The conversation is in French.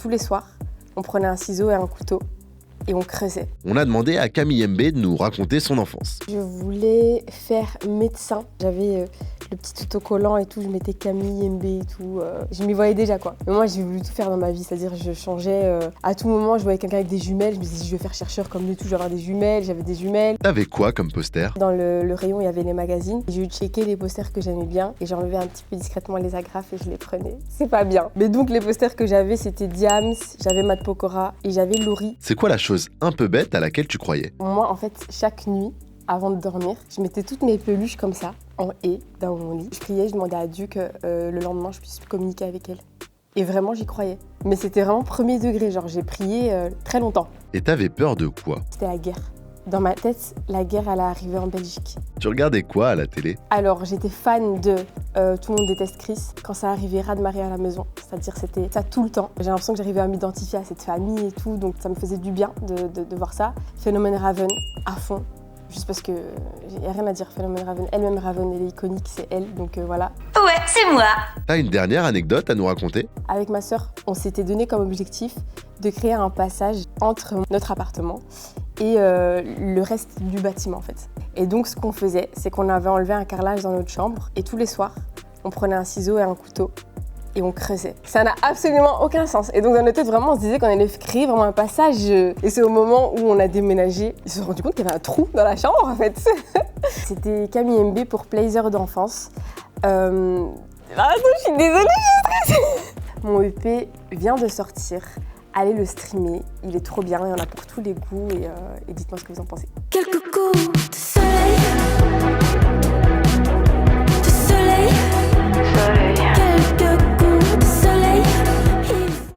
tous les soirs, on prenait un ciseau et un couteau et on creusait. On a demandé à Camille Mbé de nous raconter son enfance. Je voulais faire médecin. J'avais le petit autocollant et tout, je mettais Camille Mbé et tout. Je m'y voyais déjà quoi. Mais moi j'ai voulu tout faire dans ma vie, c'est-à-dire je changeais. À tout moment je voyais quelqu'un avec des jumelles, je me disais je vais faire chercheur comme lui tout, je vais avoir des jumelles, j'avais des jumelles. T'avais quoi comme poster? Dans le rayon il y avait les magazines. J'ai eu checké les posters que j'aimais bien et j'enlevais un petit peu discrètement les agrafes et je les prenais. C'est pas bien. Mais donc les posters que j'avais c'était Diams, j'avais Matt Pokora et j'avais Laurie. C'est quoi la chose un peu bête à laquelle tu croyais? Moi en fait chaque nuit, avant de dormir, je mettais toutes mes peluches comme ça, en haie, dans mon lit. Je priais, je demandais à Dieu que le lendemain, je puisse communiquer avec elle. Et vraiment, j'y croyais. Mais c'était vraiment premier degré, genre j'ai prié très longtemps. Et t'avais peur de quoi? C'était la guerre. Dans ma tête, la guerre, elle est arrivée en Belgique. Tu regardais quoi à la télé? Alors, j'étais fan de Tout le monde déteste Chris. Quand ça arrivait, Raz-de-marée à la maison. C'est-à-dire, c'était ça tout le temps. J'ai l'impression que j'arrivais à m'identifier à cette famille et tout, donc ça me faisait du bien de voir ça. Phénomène Raven, à fond. Juste parce que y a rien à dire, Phénomène Raven. Elle-même Raven, elle est iconique, c'est elle, donc voilà. Ouais, c'est moi. T'as une dernière anecdote à nous raconter? Avec ma sœur, on s'était donné comme objectif de créer un passage entre notre appartement et le reste du bâtiment en fait. Et donc ce qu'on faisait, c'est qu'on avait enlevé un carrelage dans notre chambre et tous les soirs, on prenait un ciseau et un couteau et on creusait. Ça n'a absolument aucun sens. Et donc dans notre tête, vraiment, on se disait qu'on allait créer vraiment un passage. Et c'est au moment où on a déménagé, ils se sont rendus compte qu'il y avait un trou dans la chambre en fait. C'était Camille Mbé pour Plaisir d'enfance. Attends, je suis désolée, je suis stressée. Mon EP vient de sortir. Allez le streamer, il est trop bien, il y en a pour tous les goûts et dites-moi ce que vous en pensez. Quelques coups de soleil.